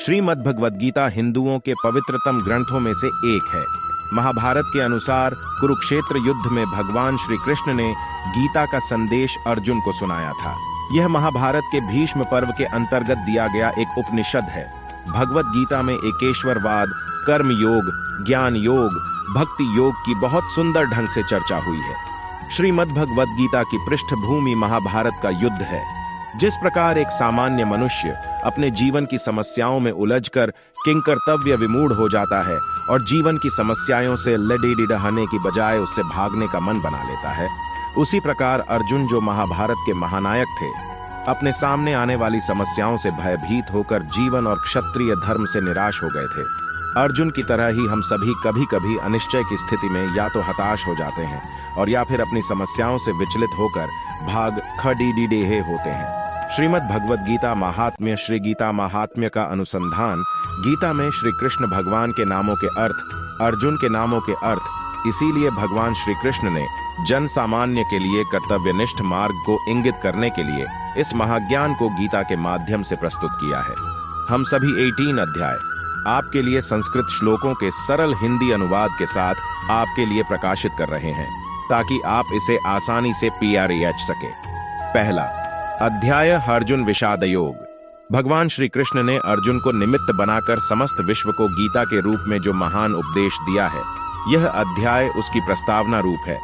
श्रीमद् भगवद गीता हिंदुओं के पवित्रतम ग्रंथों में से एक है। महाभारत के अनुसार कुरुक्षेत्र युद्ध में भगवान श्री कृष्ण ने गीता का संदेश अर्जुन को सुनाया था। यह महाभारत के भीष्म पर्व के अंतर्गत दिया गया एक उपनिषद है। भगवद गीता में एकेश्वरवाद, कर्म योग, ज्ञान योग, भक्ति योग की बहुत सुंदर ढंग से चर्चा हुई है। श्रीमद् भगवद गीता की पृष्ठभूमि महाभारत का युद्ध है। जिस प्रकार एक सामान्य मनुष्य अपने जीवन की समस्याओं में उलझकर किंकर्तव्य विमूढ़ हो जाता है और जीवन की समस्याओं से लड़ीडीडहाने की बजाय उससे भागने का मन बना लेता है, उसी प्रकार अर्जुन, जो महाभारत के महानायक थे, अपने सामने आने वाली समस्याओं से भयभीत होकर जीवन और क्षत्रिय धर्म से निराश हो गए थे। अर्जुन की तरह ही हम सभी कभी कभी अनिश्चय की स्थिति में या तो हताश हो जाते हैं और या फिर अपनी समस्याओं से विचलित होकर भाग खड़ीडीडेहे होते हैं। श्रीमद् भगवद गीता महात्म्य। श्री गीता महात्म्य का अनुसंधान गीता में श्री कृष्ण भगवान के नामों के अर्थ, अर्जुन के नामों के अर्थ, इसीलिए भगवान श्री कृष्ण ने जन सामान्य के लिए कर्तव्यनिष्ठ मार्ग को इंगित करने के लिए इस महाज्ञान को गीता के माध्यम से प्रस्तुत किया है। हम सभी 18 अध्याय आपके लिए संस्कृत श्लोकों के सरल हिंदी अनुवाद के साथ आपके लिए प्रकाशित कर रहे हैं, ताकि आप इसे आसानी से PREH सके। पहला अध्याय, अर्जुन विषाद योग। भगवान श्री कृष्ण ने अर्जुन को निमित्त बनाकर समस्त विश्व को गीता के रूप में जो महान उपदेश दिया है, यह अध्याय उसकी प्रस्तावना रूप है।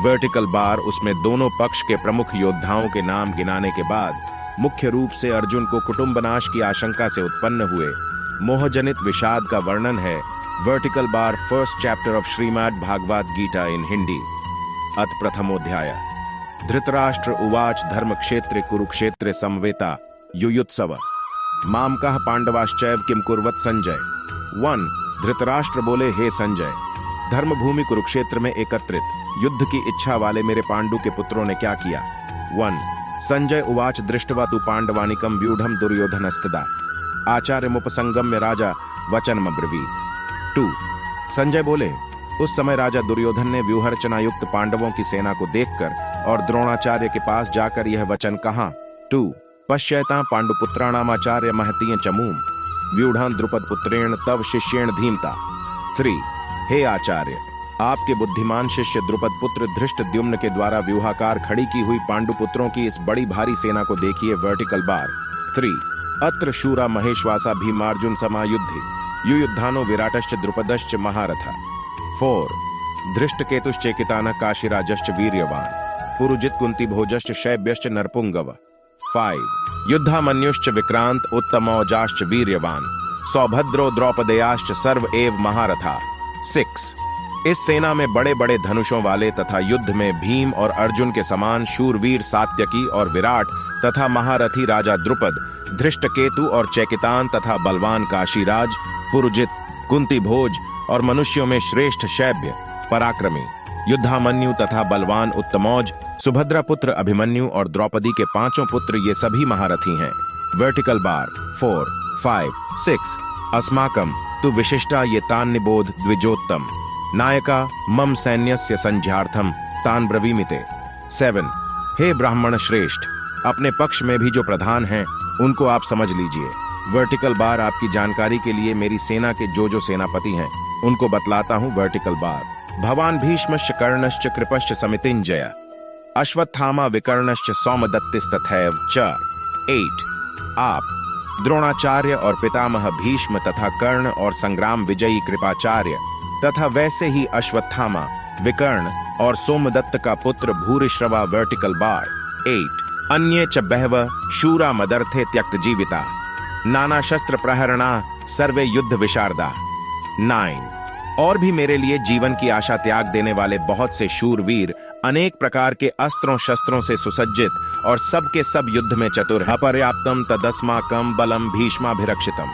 वर्टिकल बार उसमें दोनों पक्ष के प्रमुख योद्धाओं के नाम गिनाने के बाद मुख्य रूप से अर्जुन को कुटुंबनाश की आशंका से उत्पन्न हुए मोहजनित विषाद का वर्णन है। Vertical bar first chapter of Shrimad Bhagavad Gita in Hindi. अथ प्रथमोध्याय। धृतराष्ट्र उवाच धर्म क्षेत्रे कुरुक्षेत्रे समवेता युयुत्सव मामकः पांडवाश्चैव किम कुर्वत संजय। 1 धृतराष्ट्र बोले, हे संजय, धर्मभूमि कुरुक्षेत्र में एकत्रित युद्ध की इच्छा वाले मेरे पांडु के पुत्रों ने क्या किया। 1 संजय उवाच दृष्ट्वा तु पांडवानिकं व्यूढ़ं दुर्योधनस्तदा आचार्यमुपसंगम्य राजा वचनमब्रवीत्। 2 संजय बोले, उस समय राजा दुर्योधन ने व्यूहरचना युक्त पांडवों की सेना को देखकर और द्रोणाचार्य के पास जाकर यह वचन कहा। 2 पश्यतां पांडुपुत्राणामाचार्य महतीय चमूम व्यूढ़ां द्रुपद पुत्रेण तव शिष्येण धीमता। 3 हे आचार्य, आपके बुद्धिमान शिष्य द्रुपद पुत्र धृष्टद्युम्न के द्वारा व्यूहाकार खड़ी की हुई पांडुपुत्रों की इस बड़ी भारी सेना को देखिए। Vertical bar. 3 अत्र शूरा महेश्वासा भीमार्जुन समायुद्धि युयुद्धानो विराटश्च द्रुपदश्च महारथा। 4 धृष्टकेतुश्चेकितानः काशीराजश्च वीर्यवान् पुरुजित कुंती भोजश्च शैब्यश्च नरपुंगव। 5 युद्धामन्युश्च विक्रांत उत्तमौजाश्च वीर्यवान् सौभद्रो द्रौपदेयाश्च सर्व एव महारथा। 6 इस सेना में बड़े बड़े धनुषों वाले तथा युद्ध में भीम और अर्जुन के समान शूरवीर सात्यकी और विराट तथा महारथी राजा द्रुपद, धृष्टकेतु और चैकितान तथा बलवान काशीराज, पुरुजित, कुंती भोज और मनुष्यों में श्रेष्ठ शैब्य, पराक्रमी, युद्धामन्यु तथा बलवान उत्तमौज, सुभद्रा पुत्र अभिमन्यु और द्रौपदी के 5 पुत्र, ये सभी महारथी हैं। Vertical bar. 4 5 6 अस्माकं तु विशिष्टा ये तान् निबोध द्विजोत्तम नायका मम सैन्यस्य संध्यार्थम तान् ब्रवीमिते। 7 हे ब्राह्मण श्रेष्ठ, अपने पक्ष में भी जो प्रधान हैं उनको आप समझ लीजिए। Vertical bar. आपकी जानकारी के लिए मेरी सेना के जो सेनापति हैं उनको बतलाता हूं। Vertical bar. भवान भीष्मश्च कर्णश्च कृपश्च समितिंजय अश्वत्थामा विकर्णश्च सौमदत्तिस्तथैव च। 8 आप द्रोणाचार्य और पितामह भीष्म तथा कर्ण और संग्राम विजयी कृपाचार्य तथा वैसे ही अश्वत्थामा, विकर्ण और सोमदत्त का पुत्र भूरिश्रवा। Vertical bar. 8 अन्ये च बहवः शूरा मदर्थे त्यक्त जीविता नाना शस्त्र प्रहरणा सर्वे युद्ध विशारदा। 9 और भी मेरे लिए जीवन की आशा त्याग देने वाले बहुत से शूरवीर, अनेक प्रकार के अस्त्रों शस्त्रों से सुसज्जित और सब के सब युद्ध में चतुर। अपर्याप्तम तदस्माकं बलम भीष्माभिरक्षितम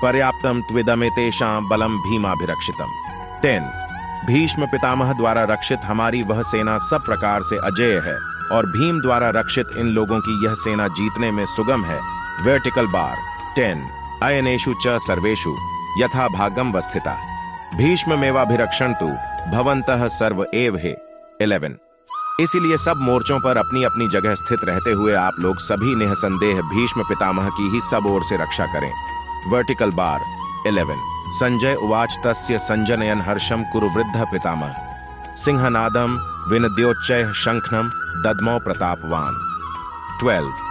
पर्याप्तम त्विदमेतेषां बलम भीमाभिरक्षितम। 10 भीष्म पितामह द्वारा रक्षित हमारी वह सेना सब प्रकार से अजेय है और भीम द्वारा रक्षित इन लोगों की यह सेना जीतने में सुगम है। वर्टिकल बार। 10 अयनेषु च सर्वेषु यथा भागम वस्थिता भीष्ममेवाभिरक्षन्तु भवन्तः सर्व एव हे। 11 इसीलिए सब मोर्चों पर अपनी अपनी जगह स्थित रहते हुए आप लोग सभी निःसंदेह भीष्म पितामह की ही सब ओर से रक्षा करें। Vertical bar 11। संजय उवाच तस्य संजनयन हर्षम कुरु वृद्ध पितामह सिंहनादम विनद्योच्चय शंखनम दद्मो प्रतापवान। 12।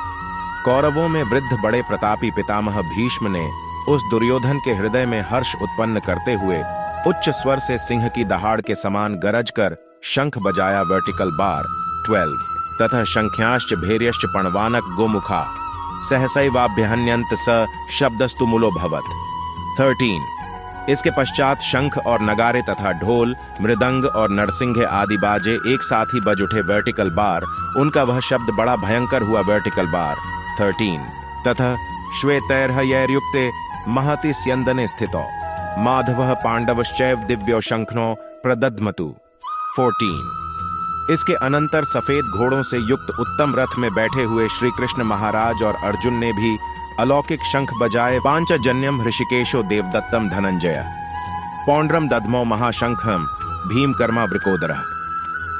कौरवों में वृद्ध बड़े प्रतापी पितामह भीष्म ने उस दुर्योधन के हृदय में हर्ष उत्पन्न करते हुए उच्च स्वर से सिंह की दहाड़ के समान गरज कर शंख बजाया वर्टिकल बार 12। तथा शंख्याश्च भैर्यश्च पणवानक गोमुखा सहसैवाभ्यहन्यंत स शब्दस्तु मूलो भवत। 13। इसके पश्चात शंख और नगारे तथा ढोल मृदंग और नरसिंघे आदि बाजे एक साथ ही बज उठे वर्टिकल बार, उनका वह शब्द बड़ा भयंकर हुआ वर्टिकल बार 13। तथा श्वेतैर्हयैर्युक्ते महति स्यंदने स्थितो माधवः पांडवश्चैव दिव्यो शंखनो प्रदद्मतु 14। इसके अनंतर सफेद घोड़ों से युक्त उत्तम रथ में बैठे हुए श्री कृष्ण महाराज और अर्जुन ने भी अलौकिक शंख बजाए। पांचजन्यम ऋषिकेशो देवदत्तम धनंजय पौंड्रम दद्मो महाशंखम भीमकर्मा वृकोदरः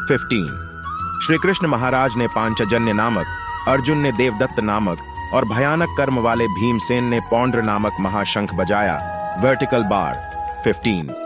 15। श्री कृष्ण महाराज ने पांचजन्य नामक, अर्जुन ने देवदत्त नामक और भयानक कर्म वाले भीमसेन ने पौंड्र नामक महाशंख बजाया वर्टिकल बार 15।